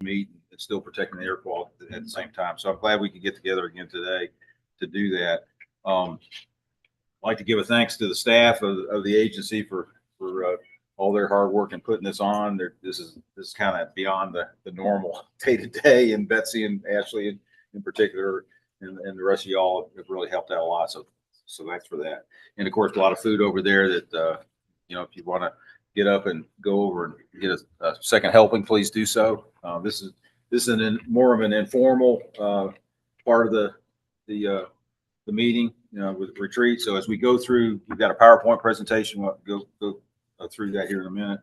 meet and still protecting the air quality at the same time. So I'm glad we could get together again today to do that. I'd like to give a thanks to the staff of the agency for all their hard work in putting this on. This is kind of beyond the normal day to day, and Betsy and Ashley in particular, and the rest of y'all have really helped out a lot. So thanks for that. And of course, a lot of food over there that, if you want to get up and go over and get a second helping, please do so. This is more of an informal part of the meeting, with retreat. So as we go through, we've got a PowerPoint presentation. We'll go through that here in a minute.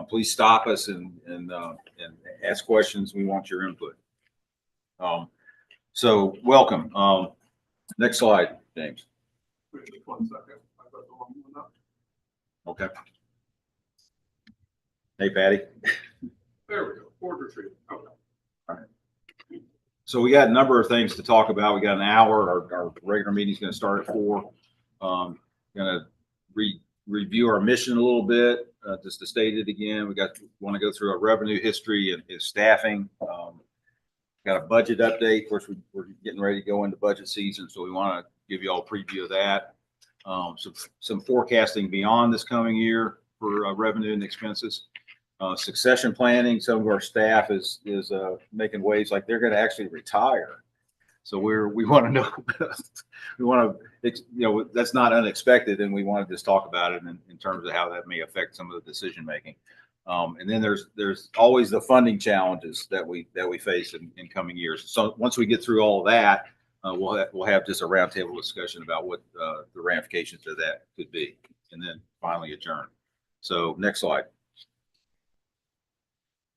Please stop us and ask questions. We want your input. So welcome. Next slide, James. Just 1 second. I got the wrong one up. Okay. Hey, Patty. There we go. Board retreat. Okay. All right. So we got a number of things to talk about. We got an hour. Our regular meeting is going to start at 4. Going to review our mission a little bit, just to state it again. Want to go through our revenue history and staffing. Got a budget update. Of course, we're getting ready to go into budget season, so we want to give you all a preview of that. Some forecasting beyond this coming year for revenue and expenses. Succession planning. Some of our staff is making waves like they're going to actually retire. So we want to know, we want to, that's not unexpected, and we want to just talk about it in terms of how that may affect some of the decision making. And then there's always the funding challenges that we face in coming years. So once we get through all of that, we'll have just a roundtable discussion about what the ramifications of that could be, and then finally adjourn. So next slide.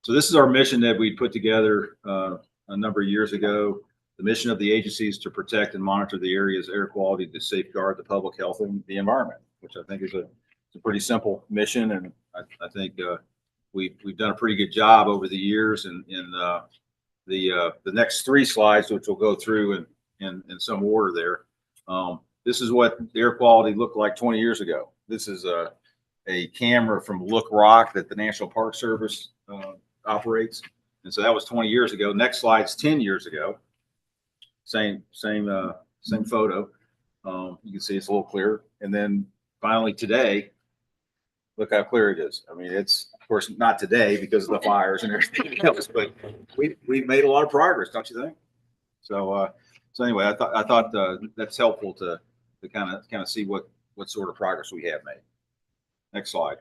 So this is our mission that we put together a number of years ago. The mission of the agency is to protect and monitor the area's air quality to safeguard the public health and the environment, which I think is a pretty simple mission, and I think we've done a pretty good job over the years. And in the next 3 slides, which we'll go through in some order there, this is what the air quality looked like 20 years ago. This is a camera from Look Rock that the National Park Service operates, and so that was 20 years ago. Next slide's 10 years ago. Same photo. You can see it's a little clearer. And then finally today, look how clear it is. I mean, it's of course not today because of the fires and everything else, but we've made a lot of progress, don't you think? So anyway, I thought that's helpful to kind of see what sort of progress we have made. Next slide.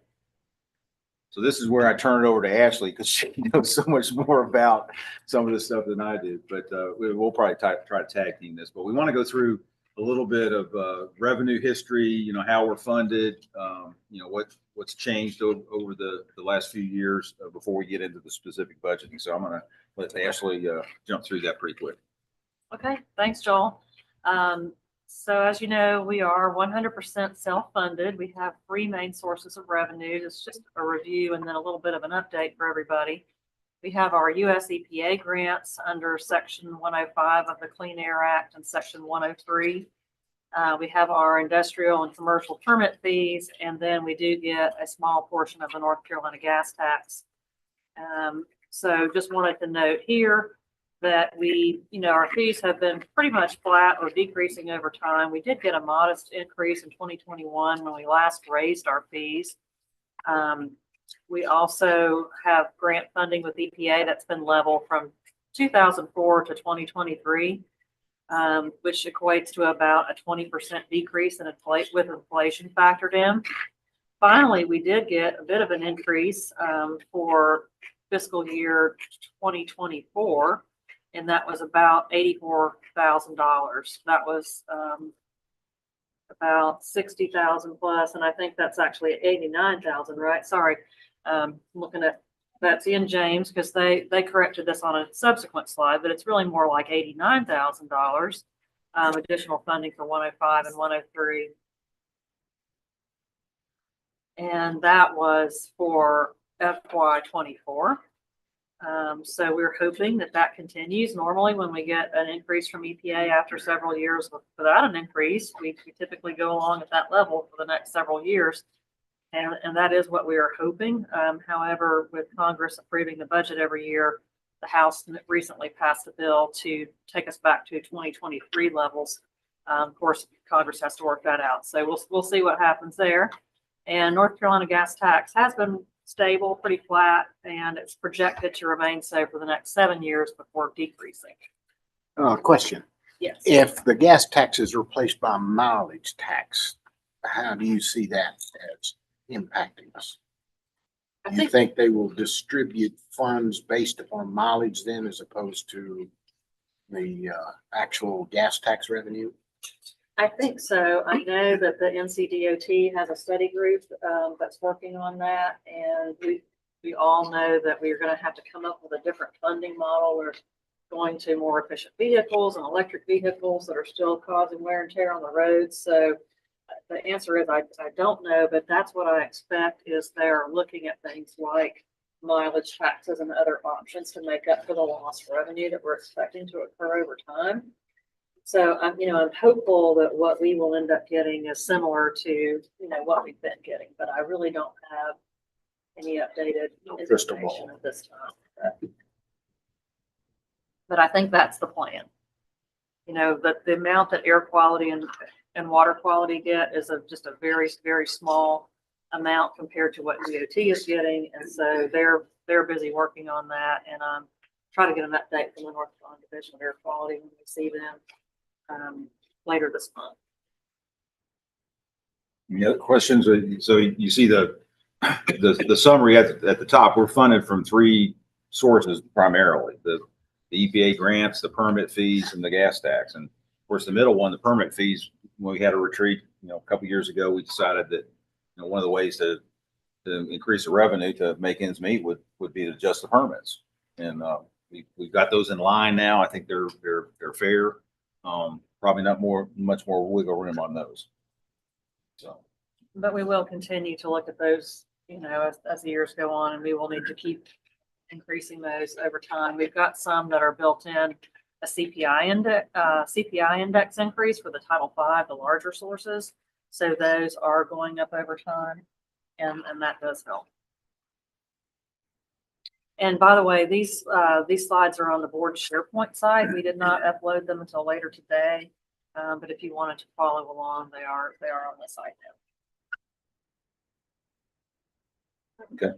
So this is where I turn it over to Ashley, because she knows so much more about some of this stuff than I do. But we'll probably try to tag team this. But we want to go through a little bit of revenue history, how we're funded, what's changed over the last few years before we get into the specific budgeting. So I'm going to let Ashley jump through that pretty quick. Okay, thanks, Joel. So as you know, we are 100% self-funded. We have 3 main sources of revenue. It's just a review and then a little bit of an update for everybody. We have our US EPA grants under Section 105 of the Clean Air Act and Section 103. We have our industrial and commercial permit fees, and then we do get a small portion of the North Carolina gas tax. So just wanted to note here that our fees have been pretty much flat or decreasing over time. We did get a modest increase in 2021 when we last raised our fees. We also have grant funding with EPA that's been level from 2004 to 2023, which equates to about a 20% decrease with inflation factored in. Finally, we did get a bit of an increase for fiscal year 2024. And that was about $84,000. That was about 60,000 plus, and I think that's actually 89,000, right? Sorry, looking at Betsy and James, because they corrected this on a subsequent slide, but it's really more like $89,000 additional funding for 105 and 103, and that was for FY24. So we're hoping that continues. Normally, when we get an increase from EPA after several years without an increase, we typically go along at that level for the next several years. And that is what we are hoping. However, with Congress approving the budget every year, the House recently passed a bill to take us back to 2023 levels. Of course, Congress has to work that out. So we'll see what happens there. And North Carolina gas tax has been stable, pretty flat, and it's projected to remain so for the next 7 years before decreasing. Question. Yes. If the gas tax is replaced by mileage tax, how do you see that as impacting us? I You think they will distribute funds based upon mileage then as opposed to the actual gas tax revenue? I think so. I know that the NCDOT has a study group that's working on that, and we all know that we're going to have to come up with a different funding model. We're going to more efficient vehicles and electric vehicles that are still causing wear and tear on the roads. So the answer is I don't know, but that's what I expect is they're looking at things like mileage taxes and other options to make up for the lost revenue that we're expecting to occur over time. So I'm hopeful that what we will end up getting is similar to, what we've been getting, but I really don't have any updated Crystal information ball. at this time. But I think that's the plan. That the amount that air quality and water quality get is just a very, very small amount compared to what DOT is getting. And so they're busy working on that. And try to get an update from the North Carolina Division of Air Quality when we see them later this month. Any other questions? So you see the summary at the top. We're funded from 3 sources primarily: the EPA grants, the permit fees, and the gas tax. And of course, the middle one, the permit fees. When we had a retreat, a couple years ago, we decided that one of the ways to increase the revenue to make ends meet would be to adjust the permits. And we've got those in line now. I think they're fair. Probably not much more wiggle room on those. So, but we will continue to look at those, as the years go on, and we will need to keep increasing those over time. We've got some that are built in a CPI index increase for the Title V, the larger sources. So those are going up over time, and that does help. And by the way, these slides are on the board SharePoint site. We did not upload them until later today, but if you wanted to follow along, they are on the site now. okay.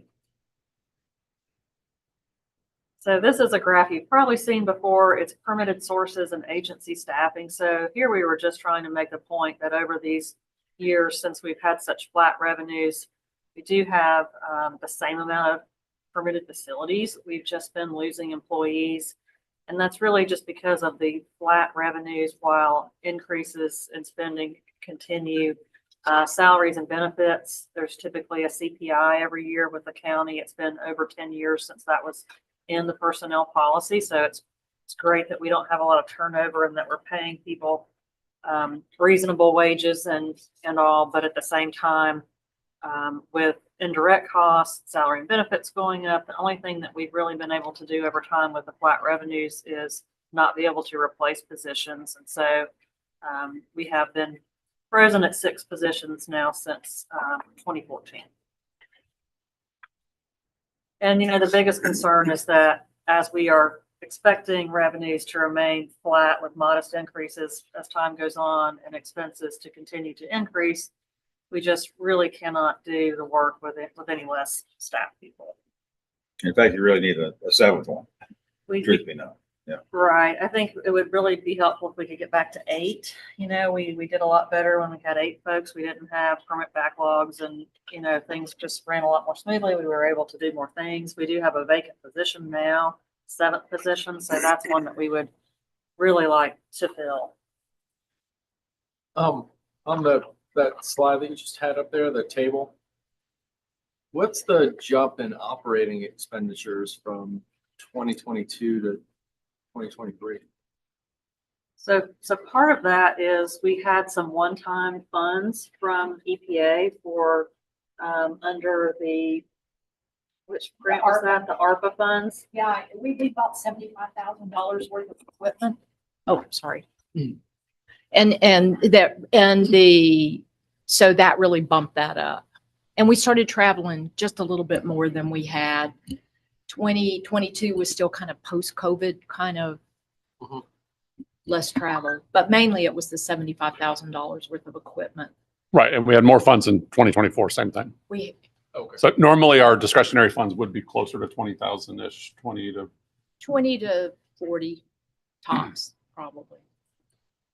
So this is a graph you've probably seen before. It's permitted sources and agency staffing. So here we were just trying to make the point that over these years, since we've had such flat revenues, we do have the same amount of permitted facilities. We've just been losing employees. And that's really just because of the flat revenues while increases in spending continue. Salaries and benefits, there's typically a CPI every year with the county. It's been over 10 years since that was in the personnel policy. So it's great that we don't have a lot of turnover and that we're paying people reasonable wages and all, but at the same time, with indirect costs, salary and benefits going up, the only thing that we've really been able to do over time with the flat revenues is not be able to replace positions. And so we have been frozen at 6 positions now since 2014. And, the biggest concern is that as we are expecting revenues to remain flat with modest increases as time goes on and expenses to continue to increase, we just really cannot do the work with any less staff people. In fact, you really need a 7th one. Truth be known. Yeah. Right. I think it would really be helpful if we could get back to 8. We did a lot better when we had 8 folks. We didn't have permit backlogs and, things just ran a lot more smoothly. We were able to do more things. We do have a vacant position now, 7th position. So that's one that we would really like to fill. On that slide that you just had up there, the table, what's the jump in operating expenditures from 2022 to 2023? So part of that is we had some one-time funds from EPA for under which grant was that? The ARPA funds? Yeah, we did about $75,000 worth of equipment. Oh, sorry. So that really bumped that up. And we started traveling just a little bit more than we had 2022 was still kind of post-COVID, kind of Mhm. less travel, but mainly it was the $75,000 worth of equipment. Right, and we had more funds in 2024, same thing. We, Okay. So normally our discretionary funds would be closer to 20,000-ish, 20 to, 20 to 40 tops, probably.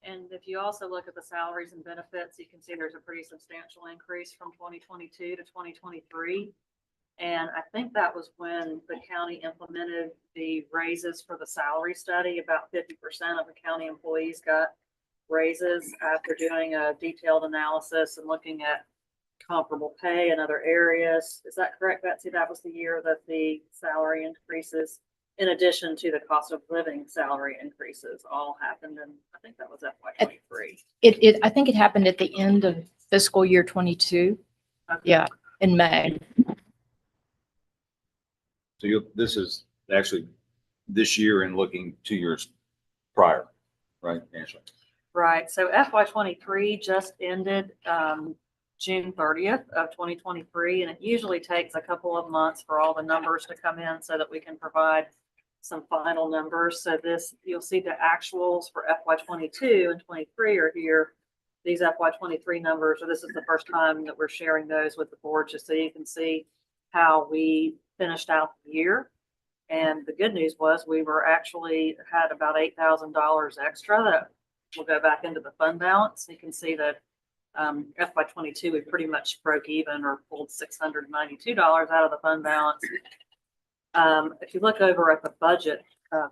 And if you also look at the salaries and benefits, you can see there's a pretty substantial increase from 2022 to 2023. And I think that was when the county implemented the raises for the salary study. About 50% of the county employees got raises after doing a detailed analysis and looking at comparable pay in other areas. Is that correct, Betsy? That was the year that the salary increases, in addition to the cost of living salary increases, all happened. And I think that was FY23. I think it happened at the end of fiscal year 22. Okay. Yeah, in May. So this is actually this year and looking 2 years prior, right, Angela? Right. So FY23 just ended June 30th of 2023, and it usually takes a couple of months for all the numbers to come in so that we can provide some final numbers. So you'll see the actuals for FY22 and 23 are here. These FY23 numbers, or this is the first time that we're sharing those with the board, just so you can see how we finished out the year. And the good news was we were actually had about $8,000 extra that will go back into the fund balance. You can see that FY22, we pretty much broke even or pulled $692 out of the fund balance. If you look over at the budget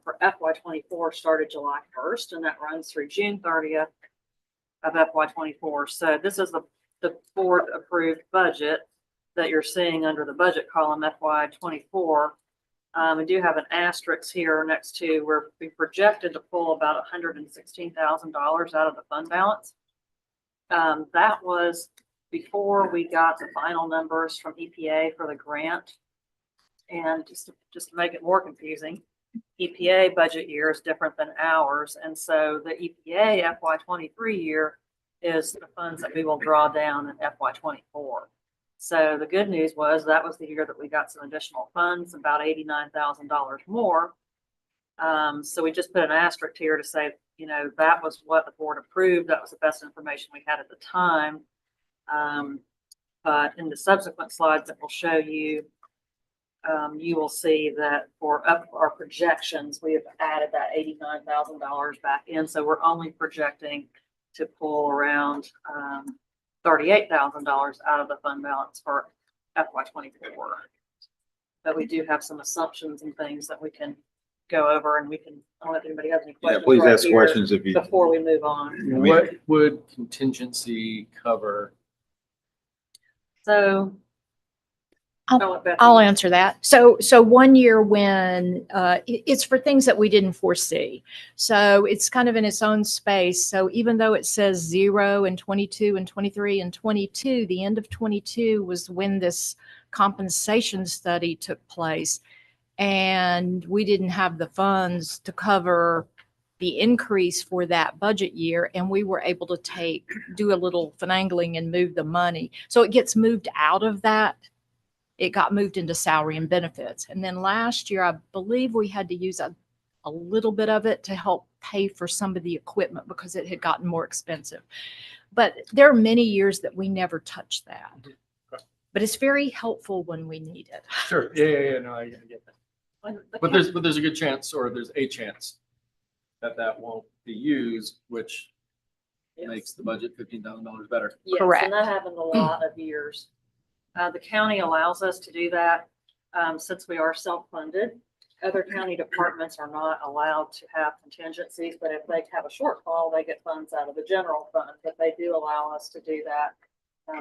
for FY24, started July 1st, and that runs through June 30th of FY24. So this is the board approved budget that you're seeing under the budget column FY24. We do have an asterisk here next to where we projected to pull about $116,000 out of the fund balance. That was before we got the final numbers from EPA for the grant. And just to make it more confusing, EPA budget year is different than ours. And so the EPA FY23 year is the funds that we will draw down in FY24. So the good news was that was the year that we got some additional funds, about $89,000 more. So we just put an asterisk here to say, you know, that was what the board approved. That was the best information we had at the time. But in the subsequent slides that will show you, you will see that for our projections, we have added that $89,000 back in. So we're only projecting to pull around $38,000 out of the fund balance for FY24. But we do have some assumptions and things that we can go over, and we can, I don't know if anybody has any Yeah, questions. please right ask here questions if you. before we move on. What would contingency cover? So I'll answer that. So 1 year when it's for things that we didn't foresee. So it's kind of in its own space. So even though it says 0 in 22 and 23 and 22, the end of 22 was when this compensation study took place. And we didn't have the funds to cover the increase for that budget year. And we were able to do a little finagling and move the money. So it gets moved out of that. It got moved into salary and benefits. And then last year, I believe we had to use a little bit of it to help pay for some of the equipment because it had gotten more expensive. But there are many years that we never touched that. Okay. But it's very helpful when we need it. Sure. Yeah. No, I get that. But there's a good chance, or there's a chance that won't be used, which makes the budget $15,000 better. Yes, Correct. and that happened a lot of years. The county allows us to do that since we are self-funded. Other county departments are not allowed to have contingencies, but if they have a shortfall, they get funds out of the general fund. But they do allow us to do that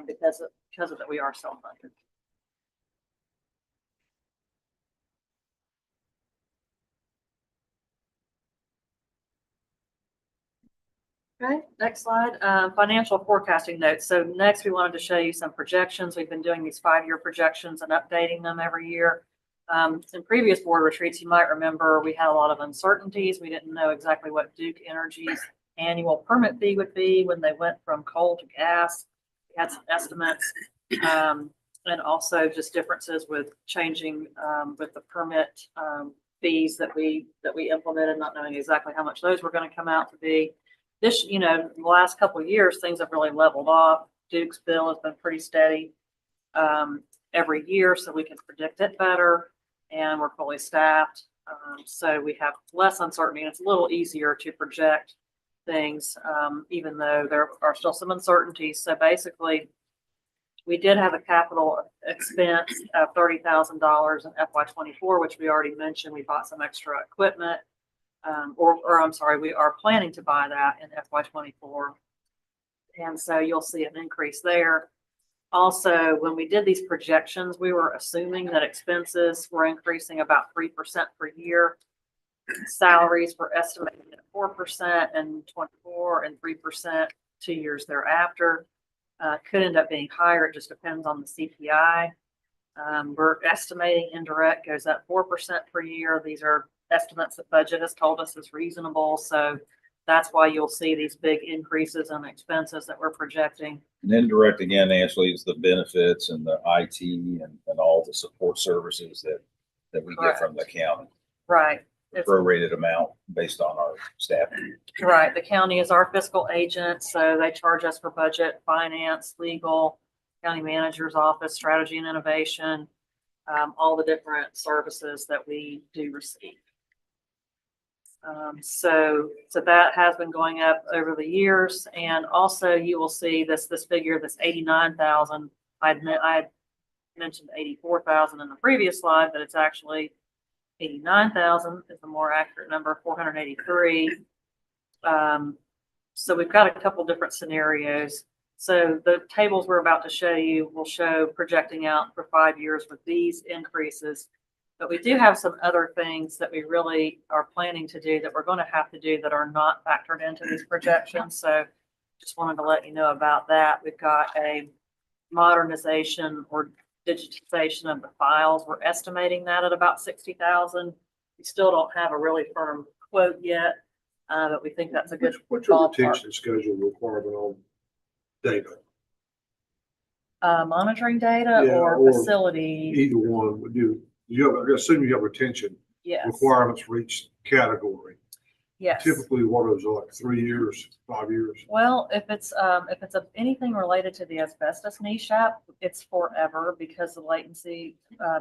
because of that we are self-funded. Okay, next slide, financial forecasting notes. So next we wanted to show you some projections. We've been doing these 5-year projections and updating them every year. In previous board retreats, you might remember we had a lot of uncertainties. We didn't know exactly what Duke Energy's annual permit fee would be when they went from coal to gas. We had some estimates. And also just differences with changing, with the permit, fees that we implemented, not knowing exactly how much those were going to come out to be. This, the last couple of years, things have really leveled off. Duke's bill has been pretty steady, every year, so we can predict it better, and we're fully staffed. So we have less uncertainty, and it's a little easier to project things, even though there are still some uncertainties. So basically, we did have a capital expense of $30,000 in FY24, which we already mentioned. We bought some extra equipment, or I'm sorry, we are planning to buy that in FY24. And so you'll see an increase there. Also, when we did these projections, we were assuming that expenses were increasing about 3% per year. Salaries were estimated at 4% in 24 and 3% 2 years thereafter. Could end up being higher. It just depends on the CPI. We're estimating indirect goes up 4% per year. These are estimates that budget has told us is reasonable. So that's why you'll see these big increases in expenses that we're projecting. And indirect, again, Ashley, is the benefits and the IT and all the support services that we get from the county. Right. It's Prorated amount based on our staffing. right. The county is our fiscal agent, so they charge us for budget, finance, legal, county manager's office, strategy and innovation, all the different services that we do receive. So that has been going up over the years, and also you will see this figure, this 89,000. I mentioned 84,000 in the previous slide, but it's actually 89,000 is the more accurate number, 483. So we've got a couple different scenarios. So the tables we're about to show you will show projecting out for 5 years with these increases. But we do have some other things that we really are planning to do that we're going to have to do that are not factored into these projections. So just wanted to let you know about that. We've got a modernization or digitization of the files. We're estimating that at about 60,000. We still don't have a really firm quote yet, but we think that's a good What's your ballpark. retention schedule requirement on data? Monitoring data Yeah, or or facility? Either one, would you have, I assume you have retention Yes. requirements for each category. Yes. Typically, what are those, like 3 years, 5 years? Well, if it's anything related to the asbestos niche app, it's forever because the latency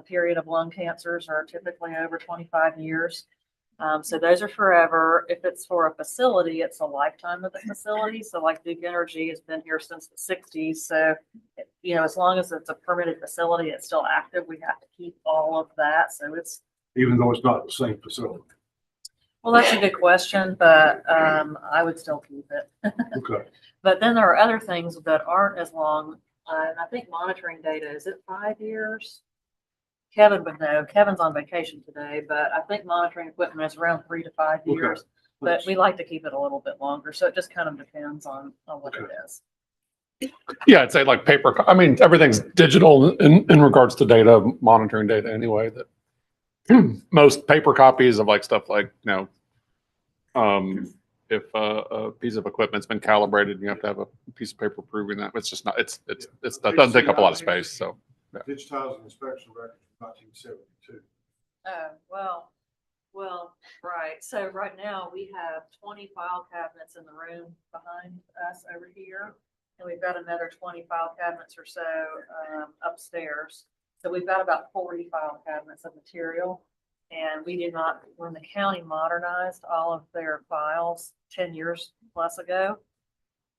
period of lung cancers are typically over 25 years. So those are forever. If it's for a facility, it's a lifetime of the facility. So like Duke Energy has been here since the 60s. So, as long as it's a permitted facility, it's still active. We have to keep all of that. So it's, Even though it's not the same facility. well, that's a good question, but I would still keep it. Okay. But then there are other things that aren't as long. And I think monitoring data, is it 5 years? Kevin would know. Kevin's on vacation today, but I think monitoring equipment is around 3 to 5 Okay. years. But we like to keep it a little bit longer. So it just kind of depends on what it is. Yeah, I'd say like paper, I mean, everything's digital in regards to data, monitoring data anyway, that most paper copies of like stuff like, if a piece of equipment's been calibrated, you have to have a piece of paper proving that. It's just not, that doesn't take up a lot of space. So. Digitizing inspection records from 1972. Well, right. So right now we have 20 file cabinets in the room behind us over here. And we've got another 20 file cabinets or so upstairs. So we've got about 40 file cabinets of material. And we did not, when the county modernized all of their files 10 years plus ago,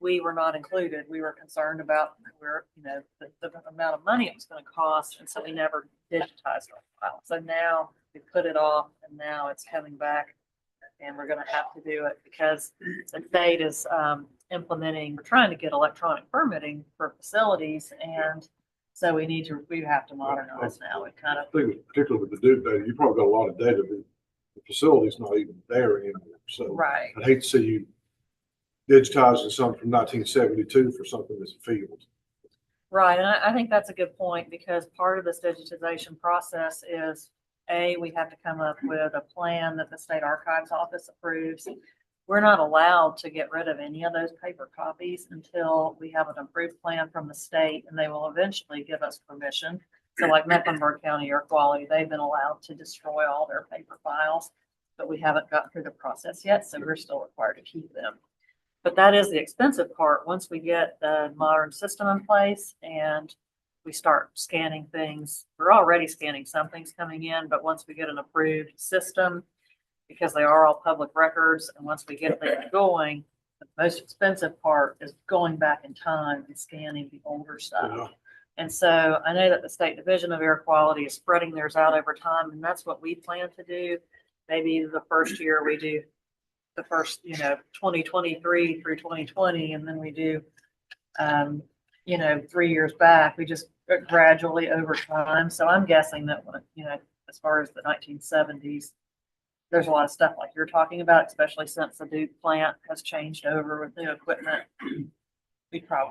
we were not included. We were concerned about the amount of money it was going to cost. And so we never digitized our file. So now we put it off and now it's coming back and we're going to have to do it because the state is implementing, we're trying to get electronic permitting for facilities. And so we have to modernize now. It kind of, I think particularly with the Duke data, you probably got a lot of data, but the facility's not even there anymore. So right. I'd hate to see you digitizing something from 1972 for something that's a field. Right. And I think that's a good point because part of this digitization process is we have to come up with a plan that the state archives office approves. we're not allowed to get rid of any of those paper copies until we have an approved plan from the state, and they will eventually give us permission. So like Mecklenburg County Air Quality, they've been allowed to destroy all their paper files, but we haven't gotten through the process yet, so we're still required to keep them. But that is the expensive part. Once we get the modern system in place and we start scanning things, we're already scanning some things coming in, but once we get an approved system, because they are all public records, and once we get them going, the most expensive part is going back in time and scanning the older stuff. Yeah. And so I know that the State Division of Air Quality is spreading theirs out over time, and that's what we plan to do. Maybe the first year we do the first, 2023 through 2020, and then we do, 3 years back. We just gradually over time. So I'm guessing that, as far as the 1970s, there's a lot of stuff like you're talking about, especially since the Duke plant has changed over with new equipment.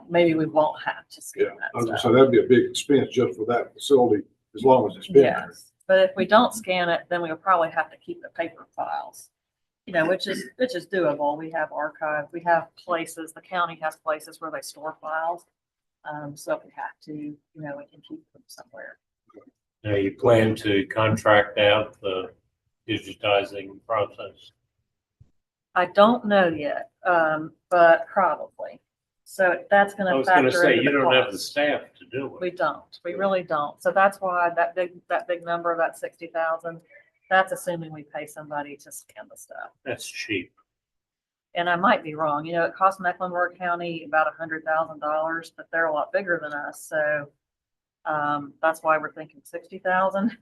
Maybe we won't have to scan Yeah, I that was gonna stuff. say that'd be a big expense just for that facility, as long as it's been there. Yes, but if we don't scan it, then we'll probably have to keep the paper files, which is doable. We have archive, we have places, the county has places where they store files. So if we have to, we can keep them somewhere. Now, you plan to contract out the digitizing process? I don't know yet, but probably. So that's I gonna was gonna factor say, into you the don't have the cost. staff to do We it. don't, we really don't. So that's why that big number, that 60,000, that's assuming we pay somebody to scan the stuff. That's cheap. And I might be wrong, it cost Mecklenburg County about $100,000, but they're a lot bigger than us, so that's why we're thinking 60,000.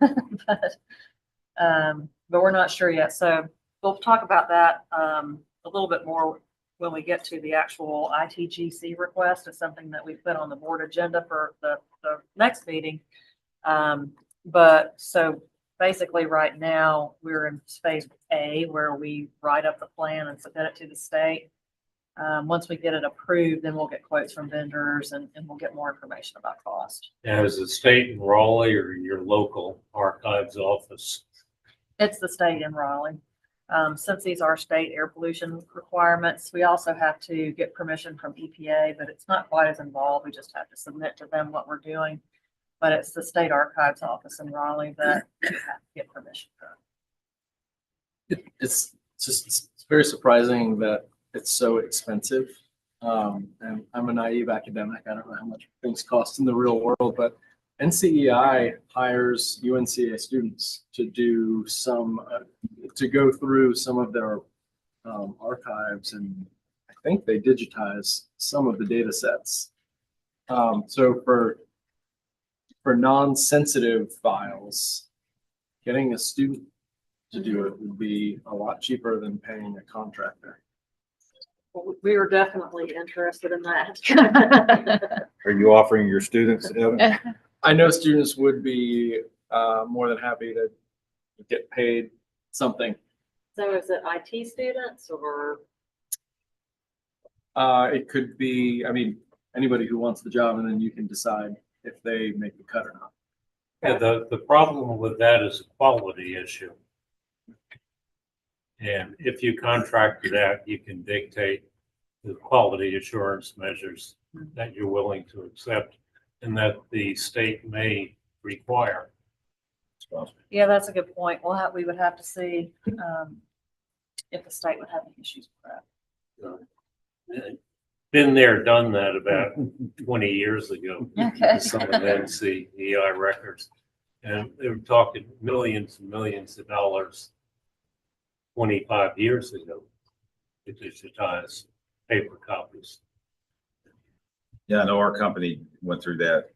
But we're not sure yet, so we'll talk about that a little bit more when we get to the actual ITGC request. It's something that we put on the board agenda for the next meeting. But so basically right now we're in phase A, where we write up the plan and submit it to the state. Once we get it approved, then we'll get quotes from vendors and we'll get more information about cost. Now, is it state in Raleigh or your local archives office? It's the state in Raleigh. Since these are state air pollution requirements, we also have to get permission from EPA, but it's not quite as involved. We just have to submit to them what we're doing. But it's the state archives office in Raleigh that we have to get permission from. It's very surprising that it's so expensive. And I'm a naive academic. I don't know how much things cost in the real world, but NCEI hires UNCA students to do to go through some of their archives, and I think they digitize some of the data sets. So for non-sensitive files, getting a student to do it would be a lot cheaper than paying a contractor. We were definitely interested in that. Are you offering your students, Evan? I know students would be more than happy to get paid something. So is it IT students or? It could be, anybody who wants the job, and then you can decide if they make the cut or not. Yeah, the problem with that is a quality issue. And if you contract it out, you can dictate the quality assurance measures that you're willing to accept and that the state may require. Yeah, that's a good point. We would have to see if the state would have any issues with that. Been there, done that about 20 years ago. Okay. With some of the NCEI records. And they were talking millions and millions of dollars 25 years ago to digitize paper copies. Yeah, I know our company went through that,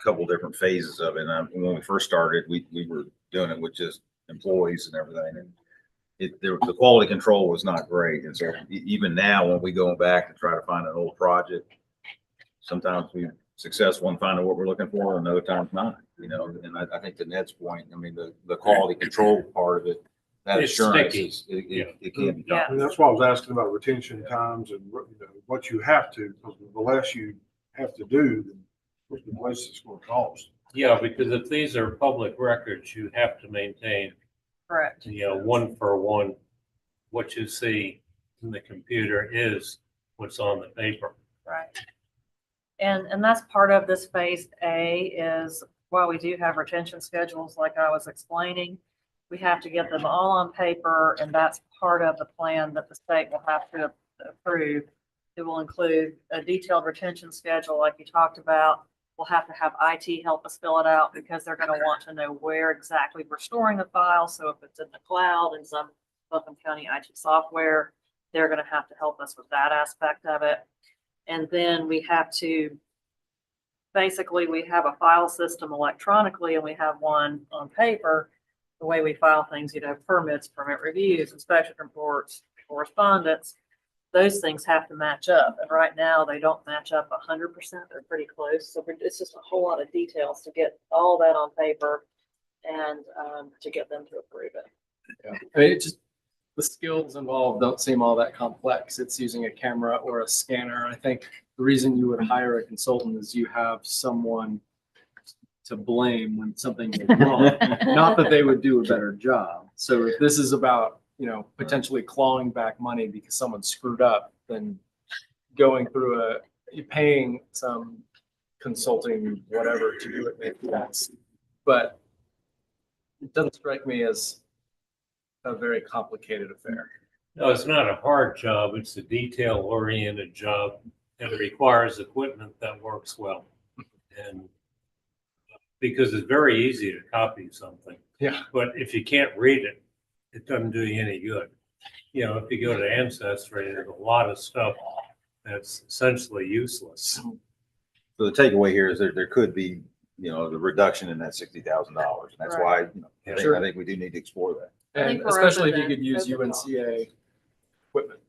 couple different phases of it. And when we first started, we were doing it with just employees and everything. And the quality control was not great. And so even now, when we go back to try to find an old project, sometimes we're successful in finding what we're looking for, and other times not, and I think to Ned's point, the quality control part of it, that It's assurance, sticky. it can be Yeah. tough. And that's why I was asking about retention times and what you have to, because the less you have to do, the less it's going to cost. Yeah, because if these are public records, you have to maintain, Correct. one for one, what you see in the computer is what's on the paper. Right. And that's part of this phase A is while we do have retention schedules, like I was explaining, we have to get them all on paper, and that's part of the plan that the state will have to approve. It will include a detailed retention schedule like you talked about. We'll have to have IT help us fill it out because they're going to want to know where exactly we're storing the file. So if it's in the cloud and some Buncombe County IT software, they're going to have to help us with that aspect of it. And then we have to, basically we have a file system electronically and we have one on paper. The way we file things, permits, permit reviews, inspection reports, correspondence, those things have to match up. And right now they don't match up 100%. They're pretty close. So it's just a whole lot of details to get all that on paper and to get them to approve it. Yeah. I mean, it just, the skills involved don't seem all that complex. It's using a camera or a scanner. I think the reason you would hire a consultant is you have someone to blame when something goes wrong. Not that they would do a better job. So if this is about, potentially clawing back money because someone screwed up, then going through paying some consulting, whatever, to do it makes sense. But it doesn't strike me as a very complicated affair. No, it's not a hard job. It's a detail-oriented job, and it requires equipment that works well. And because it's very easy to copy something. Yeah. But if you can't read it, it doesn't do you any good. If you go to Ancestry, there's a lot of stuff that's essentially useless. So the takeaway here is there could be, the reduction in that $60,000. And that's why, I think we do need to explore that. I think And we're especially if open you to could use open call. UNCA equipment.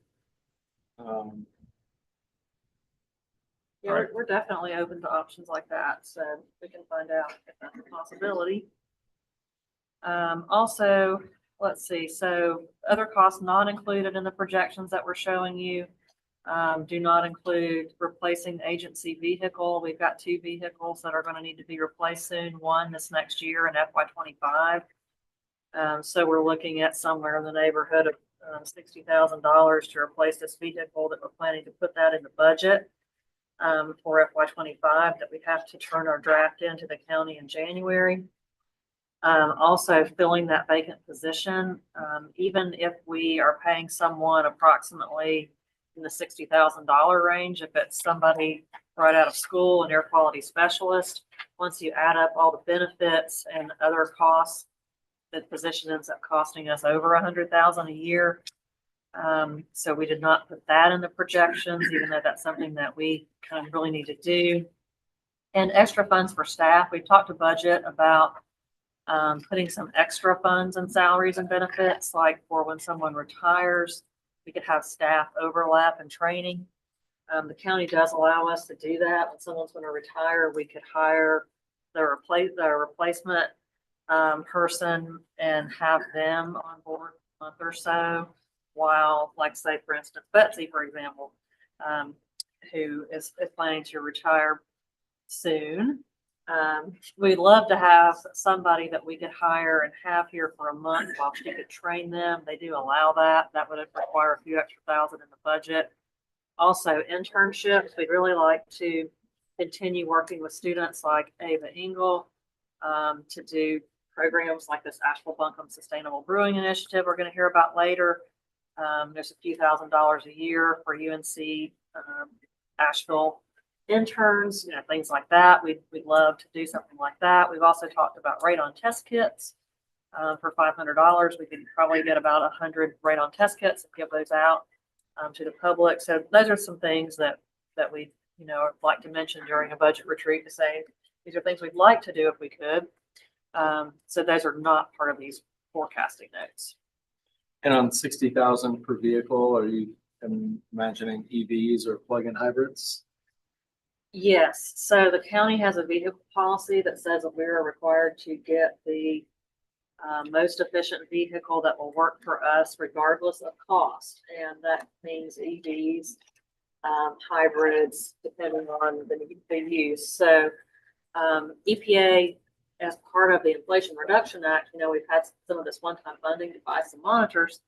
Yeah, we're definitely open to options like that. So we can find out if that's a possibility. Also, let's see. So other costs not included in the projections that we're showing you do not include replacing the agency vehicle. We've got 2 vehicles that are going to need to be replaced soon. One this next year in FY25. So we're looking at somewhere in the neighborhood of $60,000 to replace this vehicle that we're planning to put that in the budget for FY25 that we have to turn our draft into the county in January. Also filling that vacant position, even if we are paying someone approximately in the $60,000 range, if it's somebody right out of school, an air quality specialist, once you add up all the benefits and other costs, the position ends up costing us over $100,000 a year. So we did not put that in the projections, even though that's something that we kind of really need to do. And extra funds for staff. We talked to budget about putting some extra funds in salaries and benefits, like for when someone retires, we could have staff overlap and training. The county does allow us to do that. When someone's going to retire, we could hire the replacement person and have them on board a month or so while, like say, for instance, Betsy, for example, who is planning to retire soon. We'd love to have somebody that we could hire and have here for a month while she could train them. They do allow that. That would require a few extra thousand in the budget. Also, internships. We'd really like to continue working with students like Ava Engel to do programs like this Asheville-Buncombe Sustainable Brewing Initiative we're going to hear about later. There's a few $1,000s a year for UNC Asheville interns, things like that. We'd love to do something like that. We've also talked about radon test kits for $500. We could probably get about 100 radon test kits and give those out to the public. So those are some things that we like to mention during a budget retreat to say these are things we'd like to do if we could. So those are not part of these forecasting notes. And on 60,000 per vehicle, are you imagining EVs or plug-in hybrids? Yes. So the county has a vehicle policy that says that we are required to get the most efficient vehicle that will work for us regardless of cost. And that means EVs, hybrids, depending on the use. So EPA, as part of the Inflation Reduction Act, we've had some of this one-time funding to buy some monitors.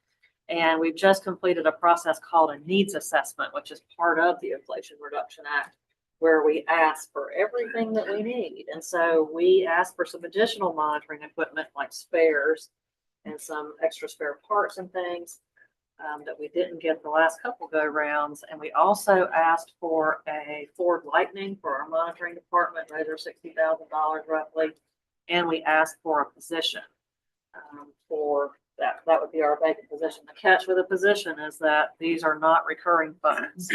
And we've just completed a process called a needs assessment, which is part of the Inflation Reduction Act, where we ask for everything that we need. And so we asked for some additional monitoring equipment like spares and some extra spare parts and things that we didn't get the last couple go rounds. And we also asked for a Ford Lightning for our monitoring department. Those are $60,000 roughly. And we asked for a position for that. That would be our vacant position. The catch with a position is that these are not recurring funds.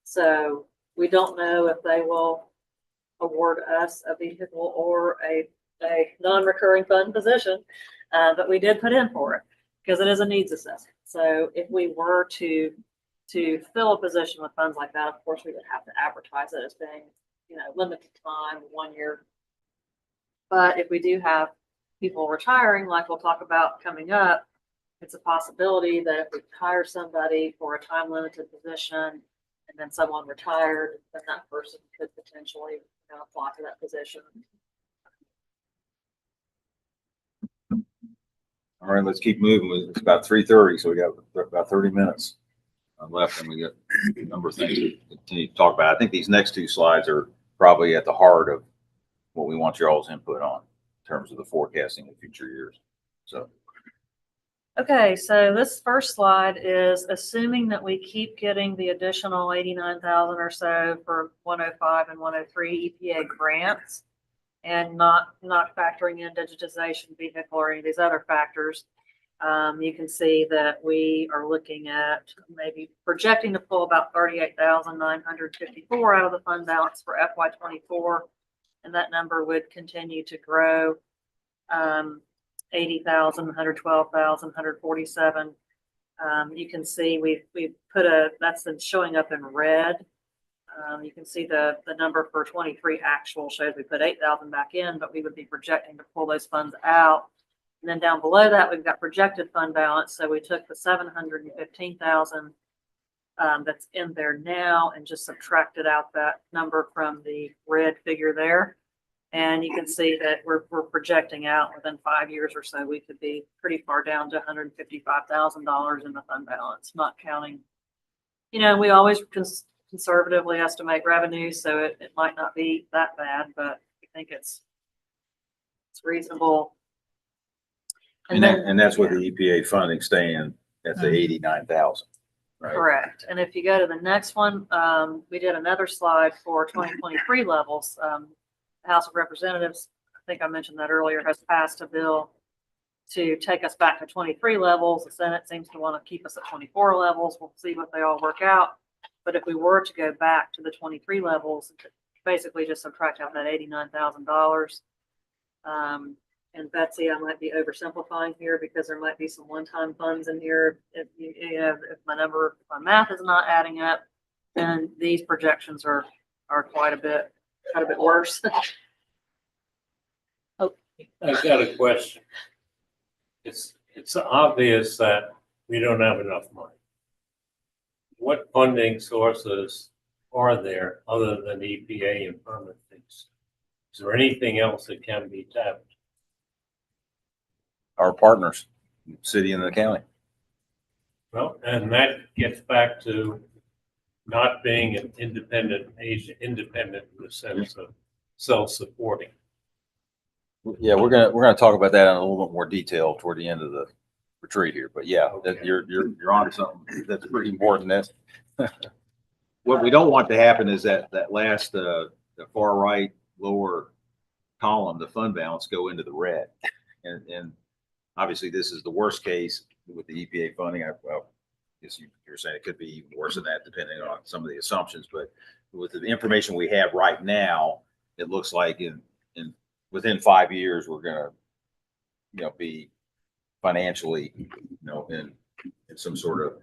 So we don't know if they will award us a vehicle or a non-recurring fund position, but we did put in for it because it is a needs assessment. So if we were to fill a position with funds like that, of course, we would have to advertise it as being, limited time, 1 year. But if we do have people retiring, like we'll talk about coming up, it's a possibility that if we hire somebody for a time limited position and then someone retired, then that person could potentially apply for that position. All right, let's keep moving. It's about 3:30, so we got about 30 minutes left, and we got a number of things to continue to talk about. I think these next two slides are probably at the heart of what we want your all's input on in terms of the forecasting of future years. So. Okay, so this first slide is assuming that we keep getting the additional 89,000 or so for 105 and 103 EPA grants and not factoring in digitization, vehicle, or any of these other factors. You can see that we are looking at maybe projecting to pull about 38,954 out of the fund balance for FY24, and that number would continue to grow. 80,000, 112,000, 147. You can see we've put that's been showing up in red. You can see the number for 23 actual shows we put 8,000 back in, but we would be projecting to pull those funds out. And then down below that, we've got projected fund balance. So we took the 715,000 that's in there now and just subtracted out that number from the red figure there. And you can see that we're projecting out within 5 years or so, we could be pretty far down to $155,000 in the fund balance, not counting, we always conservatively estimate revenue, so it might not be that bad, but we think it's reasonable. And that's with the EPA funding staying at the 89,000, right? Correct. And if you go to the next one, we did another slide for 2023 levels. The House of Representatives, I think I mentioned that earlier, has passed a bill to take us back to 23 levels. The Senate seems to want to keep us at 24 levels. We'll see what they all work out. But if we were to go back to the 23 levels, basically just subtract out that $89,000. And Betsy, I might be oversimplifying here because there might be some one-time funds in here. If my math is not adding up, then these projections are quite a bit worse. I've got a question. It's obvious that we don't have enough money. What funding sources are there other than EPA and permit fees? Is there anything else that can be tapped? Our partners, city and the county. Well, and that gets back to not being an independent in the sense of self-supporting. Yeah, we're gonna talk about that in a little bit more detail toward the end of the retreat here. But yeah, Okay. that you're onto something that's pretty important. That's what we don't want to happen is that last the far right lower column, the fund balance, go into the red, and obviously this is the worst case with the EPA funding. Well, I guess you're saying it could be even worse than that depending on some of the assumptions, but with the information we have right now, it looks like within 5 years we're gonna be financially in some sort of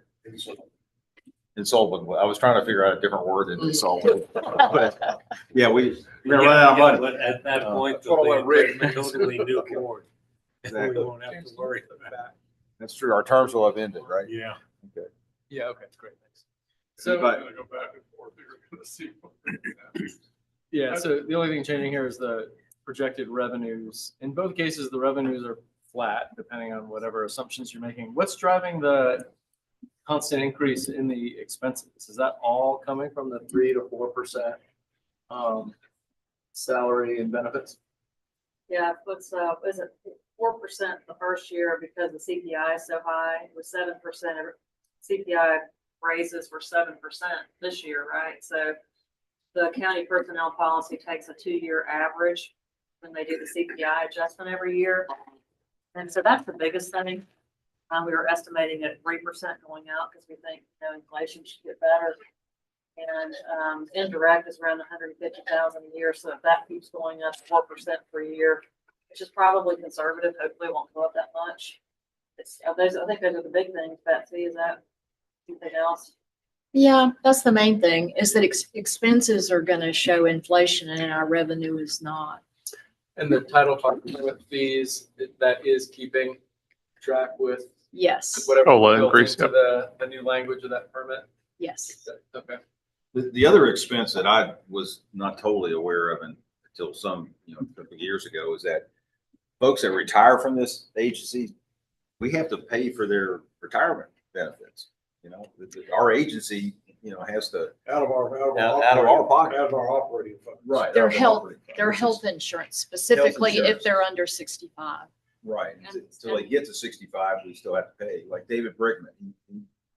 insolvent. I was trying to figure out a different word than insolvent. But yeah, we're gonna run out of money. But at that point, That's what I there'll read. be a totally new board. Exactly. We won't have to worry about that. That's true. Our terms will have ended, right? Yeah. Okay. Yeah, okay, great, thanks. So, But- Go back and forth. You're gonna see. yeah, so the only thing changing here is the projected revenues. In both cases, the revenues are flat, depending on whatever assumptions you're making. What's driving the constant increase in the expenses. Is that all coming from the 3 to 4% salary and benefits? Yeah, what's, is it 4% the first year because the CPI is so high? It was 7%. CPI raises were 7% this year, right? So the county personnel policy takes a 2-year average when they do the CPI adjustment every year. And so that's the biggest thing. We were estimating at 3% going out because we think, inflation should get better. And indirect is around 150,000 a year. So if that keeps going up 4% per year, which is probably conservative, hopefully it won't go up that much. I think those are the big things. Betsy, is that anything else? Yeah, that's the main thing, is that expenses are going to show inflation and our revenue is not. And the title with fees, that is keeping track with Yes, whatever COLA built increase, into the new language of that permit? yes. Okay. The other expense that I was not totally aware of until some, a couple of years ago is that folks that retire from this agency, we have to pay for their retirement benefits. Our agency, has to, Out of our Out of our pocket. Out of our operating fund. right. Their out of the health, operating fund, their which is- health insurance, specifically if insurance. they're under 65. Right. Until they get to 65, we still have to pay. Like David Brickman,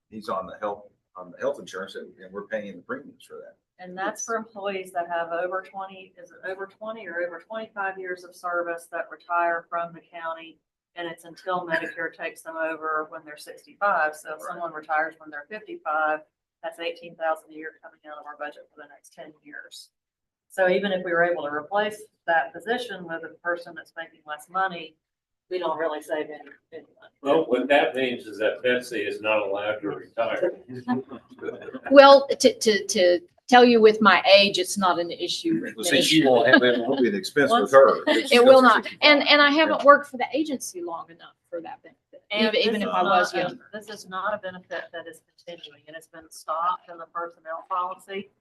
he's on the health insurance, and we're paying the premiums for that. And that's for employees that have over 20, is it over 20 or over 25 years of service that retire from the county? And it's until Medicare takes them over when they're 65. So if someone retires when they're 55, that's 18,000 a year coming out of our budget for the next 10 years. So even if we were able to replace that position with a person that's making less money, we don't really save any money. Well, what that means is that Betsy is not allowed to retire. Well, to tell you with my age, it's not an issue with Well, see, me. she won't have, it won't be an expense with her. It will not. And I haven't worked for the agency long enough for that benefit, And even this if is I was not a- young. This is not a benefit that is continuing, and it's been stopped in the personnel policy.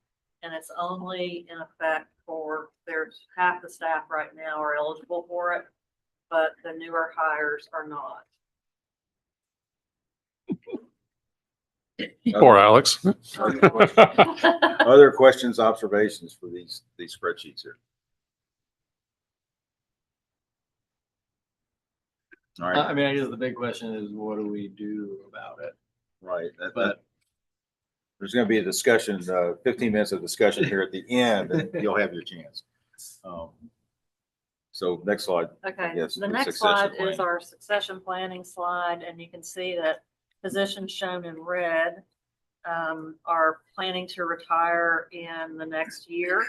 And it's only in effect for, there's half the staff right now are eligible for it, but the newer hires are not. Poor Alex. Other questions, observations for these spreadsheets here? All right, I mean, I guess the big question is, what do we do about it? right. But There's going to be a discussion, 15 minutes of discussion here at the end, and you'll have your chance. So next slide. Okay, Yes, the the next succession slide is planning. our succession planning slide, and you can see that positions shown in red are planning to retire in the next year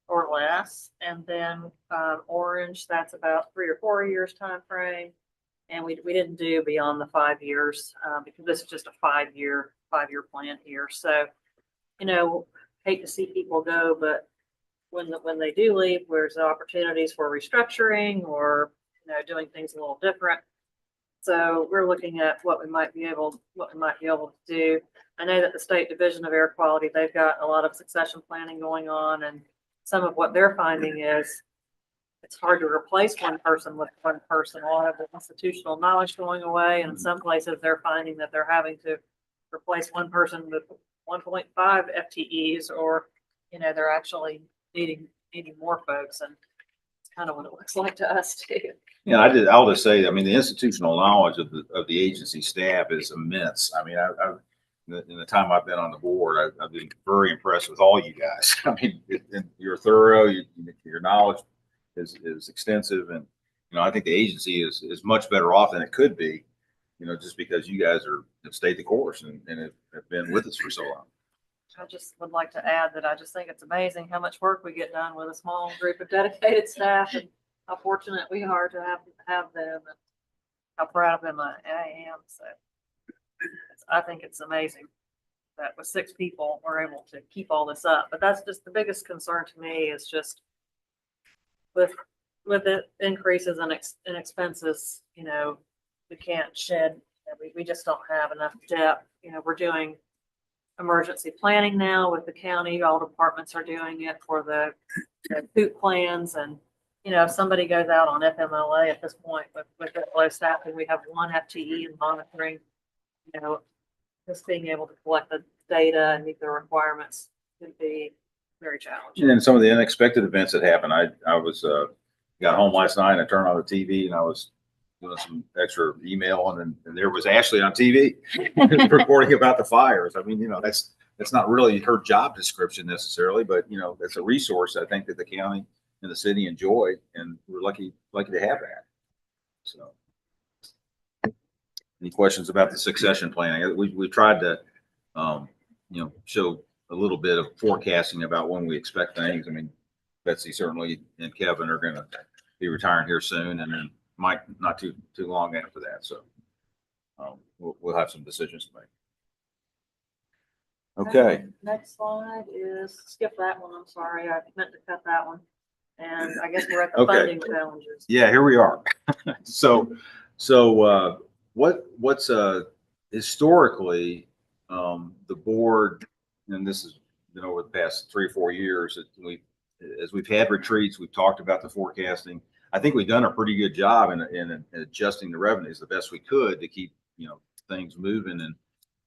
or less. And then orange, that's about 3 or 4 years time frame. And we didn't do beyond the 5 years because this is just a 5-year plan here. So, hate to see people go, but when they do leave, there's opportunities for restructuring or, doing things a little different. So we're looking at what we might be able to do. I know that the State Division of Air Quality, they've got a lot of succession planning going on, and some of what they're finding is it's hard to replace one person with one person. A lot of the institutional knowledge going away, and in some places they're finding that they're having to replace one person with 1.5 FTEs, or they're actually needing more folks, and it's kind of what it looks like to us too. Yeah, I'll just say, I mean, the institutional knowledge of the agency staff is immense. I mean, in the time I've been on the board, I've been very impressed with all you guys. I mean, you're thorough, your knowledge is extensive, and I think the agency is much better off than it could be, just because you guys have stayed the course and have been with us for so long. I just would like to add that I just think it's amazing how much work we get done with a small group of dedicated staff, and how fortunate we are to have them, and how proud of them I am. So I think it's amazing that with 6 people, we're able to keep all this up. But that's just the biggest concern to me, is just with the increases in expenses, we can't shed, we just don't have enough depth. We're doing emergency planning now with the county. All departments are doing it for the poop plans. And, if somebody goes out on FMLA at this point with low staffing, we have 1 FTE in monitoring. just being able to collect the data and meet the requirements can be very challenging. And then some of the unexpected events that happened. I was, got home last night and I turned on the TV and I was doing some extra email and there was Ashley on TV reporting about the fires. I mean, that's not really her job description necessarily, but that's a resource I think that the county and the city enjoy, and we're lucky to have that. So, any questions about the succession planning? We tried to, show a little bit of forecasting about when we expect things. I mean, Betsy certainly and Kevin are going to be retiring here soon, and then Mike not too long after that. So, we'll have some decisions to make. Okay. Next slide is, skip that one. I'm sorry. I meant to cut that one. And I guess we're at the Okay. funding challenges. Yeah, here we are. So what's historically, the board, and this has been over the past 3 or 4 years, as we've had retreats, we've talked about the forecasting. I think we've done a pretty good job in adjusting the revenues the best we could to keep, things moving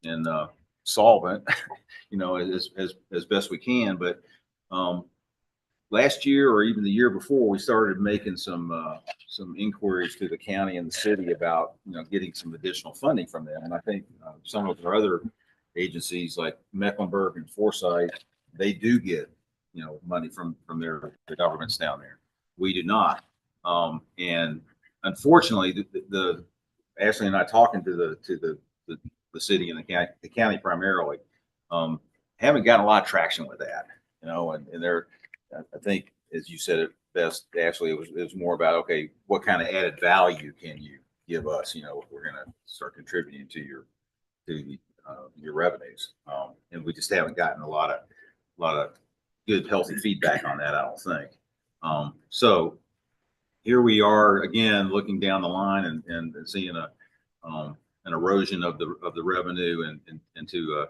and solvent, as best we can. But, last year or even the year before, we started making some inquiries to the county and the city about, getting some additional funding from them. And I think some of our other agencies like Mecklenburg and Forsyth, they do get, money from their governments down there. We do not. And unfortunately, the Ashley and I talking to the city and the county primarily, haven't gotten a lot of traction with that, and they're, I think, as you said it best, Ashley, it was more about, okay, what kind of added value can you give us? If we're going to start contributing to your revenues, and we just haven't gotten a lot of good, healthy feedback on that, I don't think. So here we are again, looking down the line and seeing an erosion of the revenue and into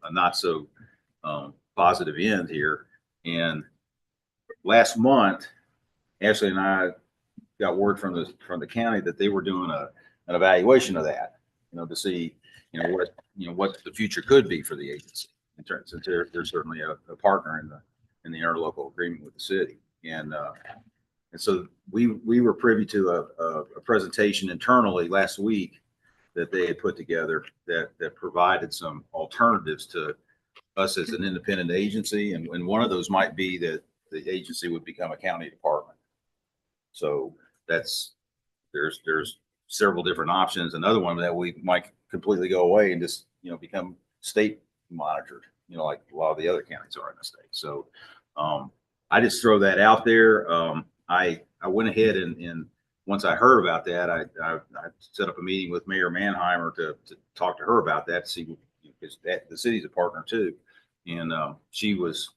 a not so positive end here. And last month, Ashley and I got word from the county that they were doing an evaluation of that, to see, what the future could be for the agency. In terms, since they're certainly a partner in the interlocal agreement with the city, and so we were privy to a presentation internally last week that they had put together that provided some alternatives to us as an independent agency, and one of those might be that the agency would become a county department. So there's several different options. Another one that we might completely go away and just, become state monitored, like a lot of the other counties are in the state. So I just throw that out there. I went ahead and once I heard about that, I set up a meeting with Mayor Manheimer to talk to her about that, to see, because the city's a partner too. And she was,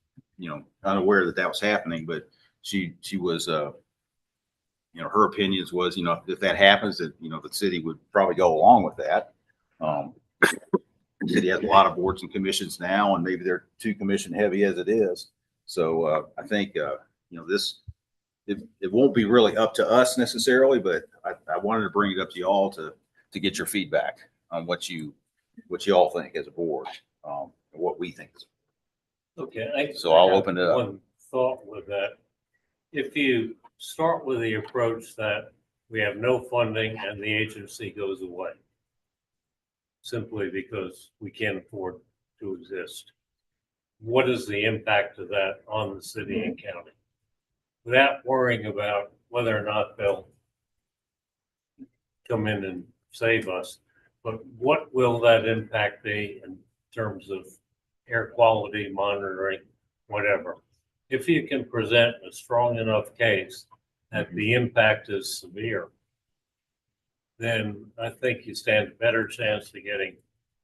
unaware that was happening, but she was, her opinions was, if that happens, that, the city would probably go along with that. The city has a lot of boards and commissions now, and maybe they're too commission heavy as it is. So I think, it won't be really up to us necessarily, but I wanted to bring it up to y'all to get your feedback on what you all think as a board, and what we think. Okay. So I'll open it up. One thought with that. If you start with the approach that we have no funding and the agency goes away simply because we can't afford to exist, what is the impact of that on the city and county? Without worrying about whether or not they'll come in and save us, but what will that impact be in terms of air quality monitoring, whatever? If you can present a strong enough case that the impact is severe, then I think you stand a better chance of getting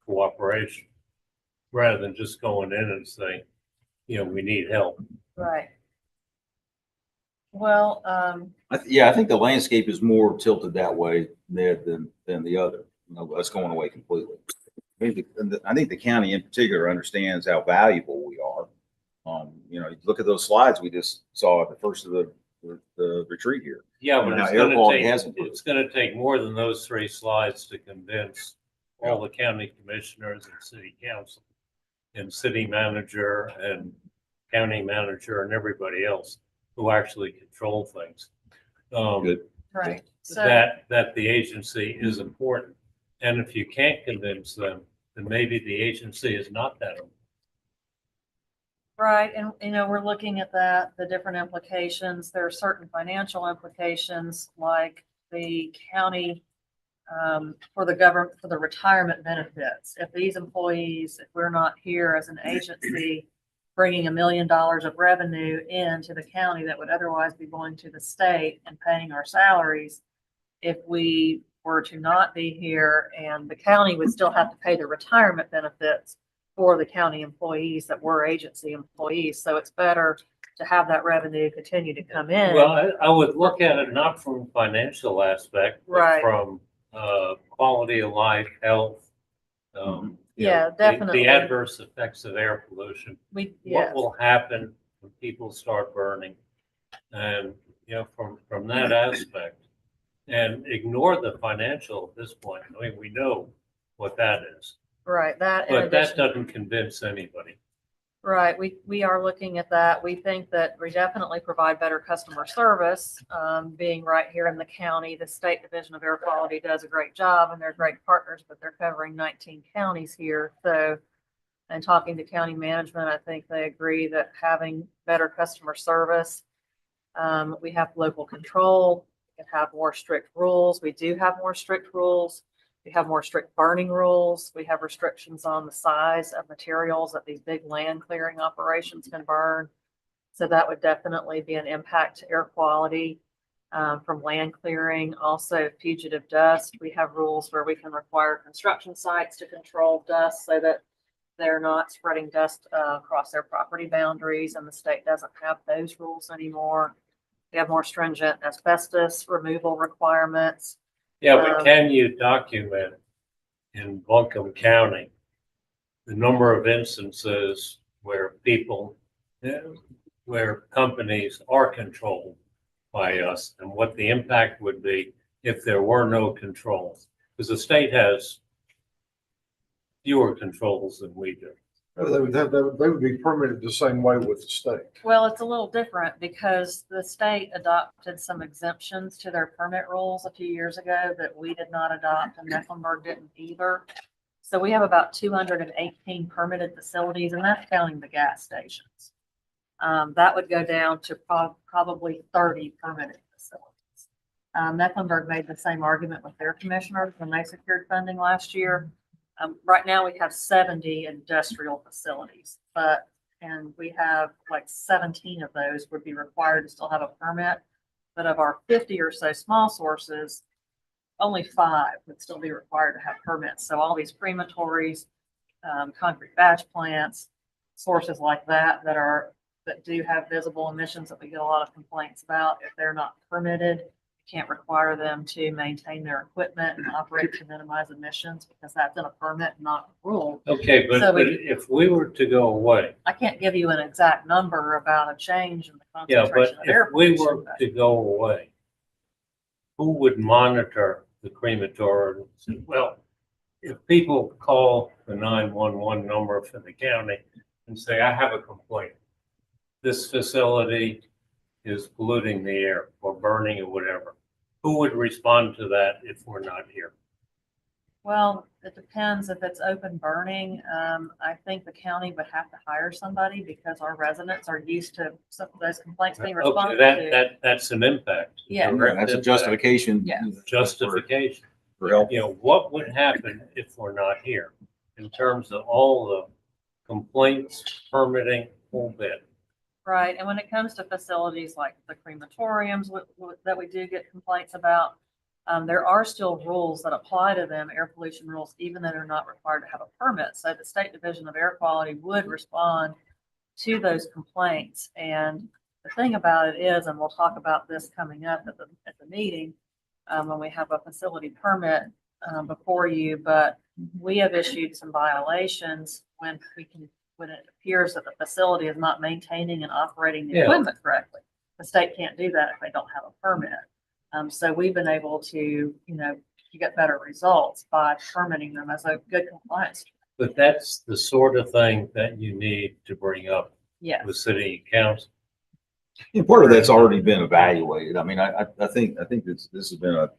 cooperation rather than just going in and saying, we need help. Right. Well, I think the landscape is more tilted that way, Ned, than the other, us going away completely. I think the county in particular understands how valuable we are. Look at those slides we just saw at the first of the retreat here. Yeah, but Now, it's air quality going has improved. to take more than those 3 slides to convince all the county commissioners and city council and city manager and county manager and everybody else who actually control things. Good. Right. So, That the agency is important. And if you can't convince them, then maybe the agency is not that important. right. And, we're looking at that, the different implications. There are certain financial implications like the county for the government, for the retirement benefits. If these employees, if we're not here as an agency, bringing $1 million of revenue into the county that would otherwise be going to the state and paying our salaries, if we were to not be here, and the county would still have to pay the retirement benefits for the county employees that were agency employees. So it's better to have that revenue continue to come in. Well, I would look at it not from a financial aspect, but Right. from quality of life, health. Yeah, definitely. The adverse effects of air pollution. What Yes. will happen when people start burning? And, from that aspect, and ignore the financial at this point. I mean, we know what that is, Right, that in but that addition, doesn't convince anybody. right, we are looking at that. We think that we definitely provide better customer service, being right here in the county. The State Division of Air Quality does a great job and they're great partners, but they're covering 19 counties here. So, and talking to county management, I think they agree that having better customer service, we have local control, we can have more strict rules. We do have more strict rules. We have more strict burning rules. We have restrictions on the size of materials that these big land clearing operations can burn. So that would definitely be an impact to air quality from land clearing. Also, fugitive dust. We have rules where we can require construction sites to control dust so that they're not spreading dust across their property boundaries, and the state doesn't have those rules anymore. We have more stringent asbestos removal requirements. Yeah, but can you document in Buncombe County the number of instances where where companies are controlled by us and what the impact would be if there were no controls? Because the state has fewer controls than we do. They would be permitted the same way with the state. Well, it's a little different because the state adopted some exemptions to their permit rules a few years ago that we did not adopt, and Mecklenburg didn't either. So we have about 218 permitted facilities, and that's counting the gas stations. That would go down to probably 30 permitted facilities. Mecklenburg made the same argument with their commissioners when they secured funding last year. Right now we have 70 industrial facilities, and we have like 17 of those would be required to still have a permit. But of our 50 or so small sources, only 5 would still be required to have permits. So all these crematories, concrete batch plants, sources like that that do have visible emissions that we get a lot of complaints about, if they're not permitted, can't require them to maintain their equipment and operate to minimize emissions because that's in a permit, not a rule. Okay, but, So but if we were to go away, I can't give you an exact number about a change in the yeah, but concentration of air if we pollution. were to go away, who would monitor the crematorium? Well, if people call the 911 number for the county and say, I have a complaint, this facility is polluting the air or burning or whatever, who would respond to that if we're not here? Well, it depends. If it's open burning, I think the county would have to hire somebody because our residents are used to some of those complaints being Okay, responded to. that's an impact. Yeah. Direct That's a impact. justification. Yeah. Justification. For help. What would happen if we're not here in terms of all the complaints, permitting, whole bit? Right, and when it comes to facilities like the crematoriums that we do get complaints about, there are still rules that apply to them, air pollution rules, even though they're not required to have a permit. So the State Division of Air Quality would respond to those complaints. And the thing about it is, and we'll talk about this coming up at the meeting, when we have a facility permit before you, but we have issued some violations when it appears that the facility is not maintaining and operating the Yeah. equipment correctly. The state can't do that if they don't have a permit. So we've been able to, you get better results by permitting them as a good compliance. But that's the sort of thing that you need to bring up Yes. with city council. And part of that's already been evaluated. I mean, I think this has been a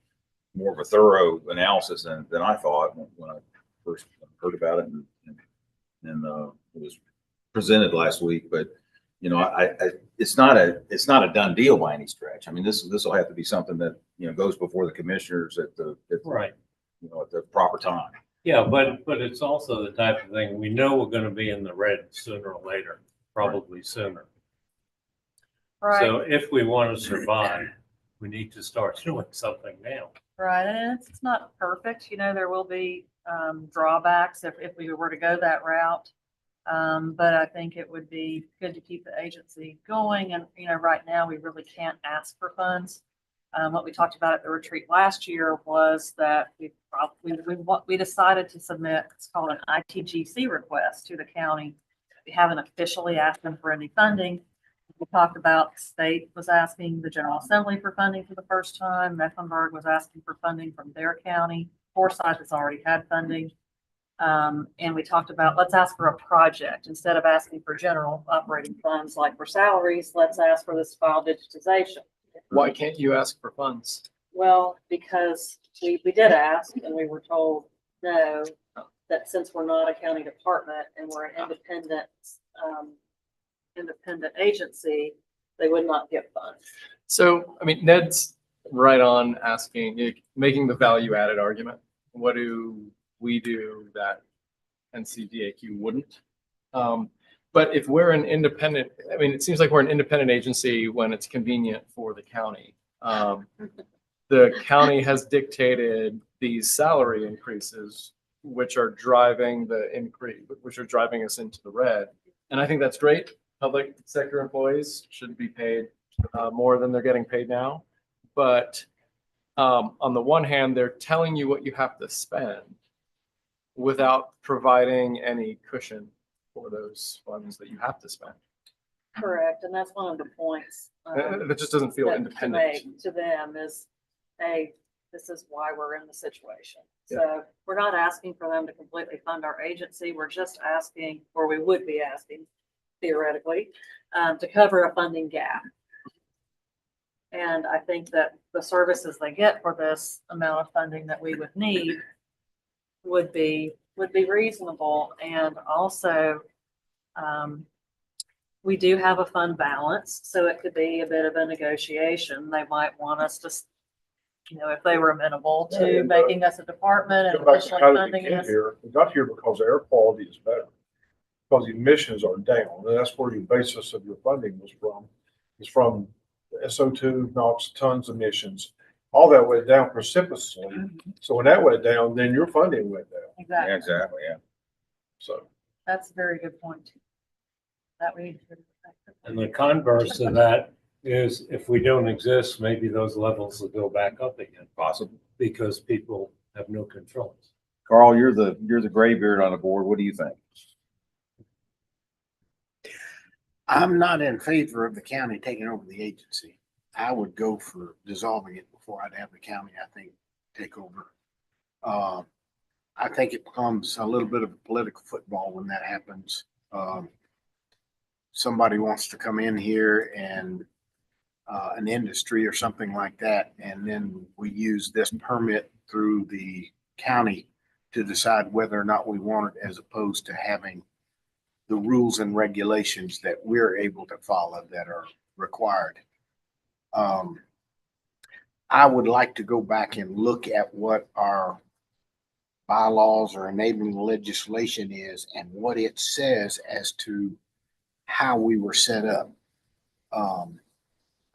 more of a thorough analysis than I thought when I first heard about it and it was presented last week. But you know, it's not a done deal by any stretch. I mean, this will have to be something that, you know, goes before the commissioners at the Right. you know, at the proper time. Yeah, but it's also the type of thing, we know we're gonna be in the red sooner or later, probably sooner. Right. So if we want to survive, we need to start doing something now. Right, and it's not perfect, you know, there will be drawbacks if we were to go that route. But I think it would be good to keep the agency going, and, you know, right now, we really can't ask for funds. What we talked about at the retreat last year was that we decided to submit, it's called an ITGC request to the county. We haven't officially asked them for any funding. We talked about the state was asking the General Assembly for funding for the first time. Mecklenburg was asking for funding from their county. Forsyth has already had funding. And we talked about, let's ask for a project instead of asking for general operating funds like for salaries. Let's ask for this file digitization. Why can't you ask for funds? Well, because we did ask and we were told no, that since we're not a county department and we're an independent agency, they would not get funds. So, I mean, Ned's right on asking, making the value added argument. What do we do that NCDAQ wouldn't? But if we're an independent, I mean, it seems like we're an independent agency when it's convenient for the county. The county has dictated these salary increases, which are driving the increase, which are driving us into the red. And I think that's great. Public sector employees should be paid more than they're getting paid now. But on the one hand, they're telling you what you have to spend without providing any cushion for those funds that you have to spend. Correct, and that's one of the points. That just doesn't feel that to independent. make to them is, hey, this is why we're in the situation. So we're not asking for them to completely fund our agency. We're just asking, or we would be asking theoretically, to cover a funding gap. And I think that the services they get for this amount of funding that we would need would be reasonable. And also, we do have a fund balance, so it could be a bit of a negotiation. They might want us to, you know, if they were amenable to making us a department and Go back to officially how did we funding get us. here? We got here because air quality is better, because emissions are down, and that's where your basis of your funding was from. It's from SO2, NOx, tons emissions, all that went down precipitously. So when that went down, then your funding went down. Exactly. Yeah, exactly. Yeah. So That's a very good point. That we. And the converse of that is if we don't exist, maybe those levels will go back up again Possible. because people have no controls. Carl, you're the graybeard on the board. What do you think? I'm not in favor of the county taking over the agency. I would go for dissolving it before I'd have the county, I think, take over. I think it becomes a little bit of a political football when that happens. Somebody wants to come in here and an industry or something like that, and then we use this permit through the county to decide whether or not we want it, as opposed to having the rules and regulations that we're able to follow that are required. I would like to go back and look at what our bylaws or enabling legislation is and what it says as to how we were set up.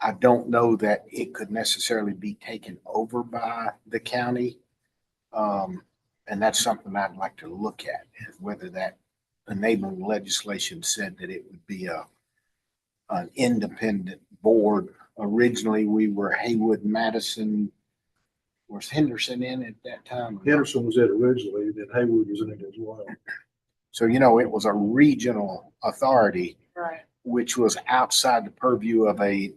I don't know that it could necessarily be taken over by the county. And that's something I'd like to look at, is whether that enabling legislation said that it would be an independent board. Originally, we were Haywood, Madison. Was Henderson in at that time? Henderson was it originally, then Haywood was in it as well. So, you know, it was a regional authority, Right. which was outside the purview of a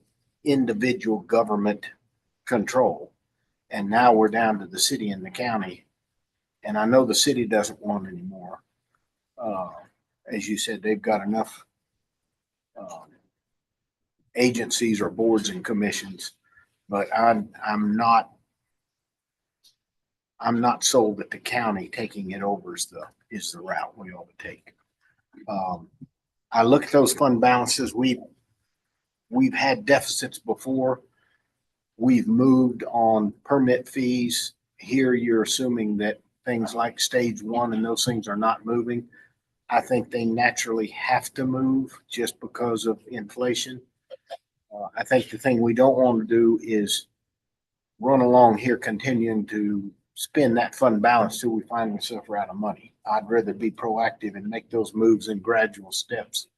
individual government control. And now we're down to the city and the county. And I know the city doesn't want any more. As you said, they've got enough agencies or boards and commissions, but I'm not sold that the county taking it over is the route we ought to take. I look at those fund balances. We've had deficits before. We've moved on permit fees. Here you're assuming that things like stage one and those things are not moving. I think they naturally have to move just because of inflation. I think the thing we don't want to do is run along here continuing to spend that fund balance till we find ourselves out of money. I'd rather be proactive and make those moves in gradual steps.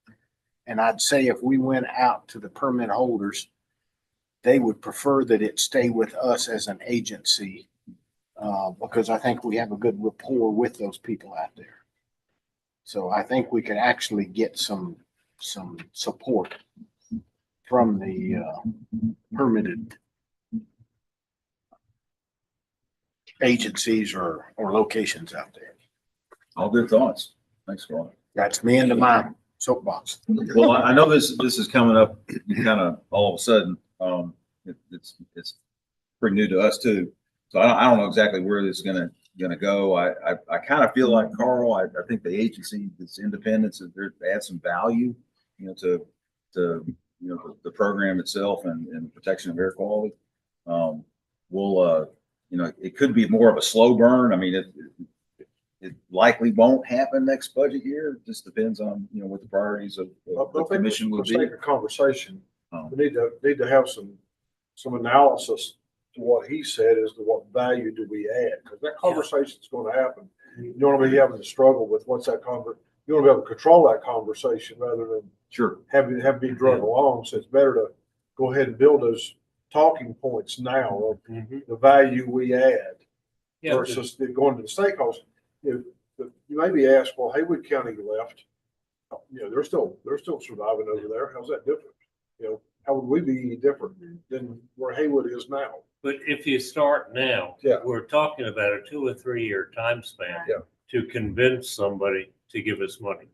And I'd say if we went out to the permit holders, they would prefer that it stay with us as an agency because I think we have a good rapport with those people out there. So I think we could actually get some support from the permitted agencies or locations out there. All good thoughts. Thanks, Carl. That's me into my soapbox. Well, I know this is coming up kind of all of a sudden. It's pretty new to us too. So I don't know exactly where this is gonna go. I kind of feel like Carl. I think the agency, its independence, adds some value, to the program itself and the protection of air quality. It could be more of a slow burn. I mean, it likely won't happen next budget year. It just depends on, what the priorities of the commission will be. For sake of conversation, we need to have some analysis to what he said as to what value do we add, because that conversation is going to happen. You don't want to be having to struggle with what's that you want to be able to control that conversation rather than Sure. have it be drug along. So it's better to go ahead and build those talking points now of the value we add versus going to the stakeholders. You may be asked, well, Haywood County left. They're still surviving over there. How's that different? How would we be any different than where Haywood is now? But if you start now, we're talking about a 2 or 3 year time span to convince somebody to give us money.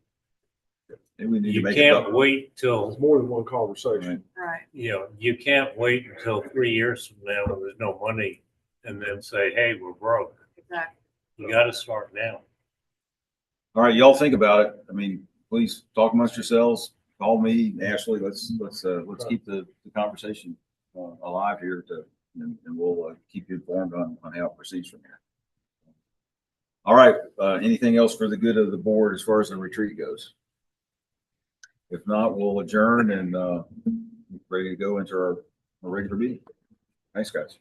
And we need to You make can't wait till, It's more than one conversation. Right. you can't wait until 3 years from now when there's no money and then say, hey, we're broke. Exactly. You got to start now. All right, y'all think about it. I mean, please talk amongst yourselves. Call me, Ashley. Let's keep the conversation alive here and we'll keep you informed on how it proceeds from here. All right. Anything else for the good of the board as far as the retreat goes? If not, we'll adjourn and ready to go into our regular meeting. Thanks, guys.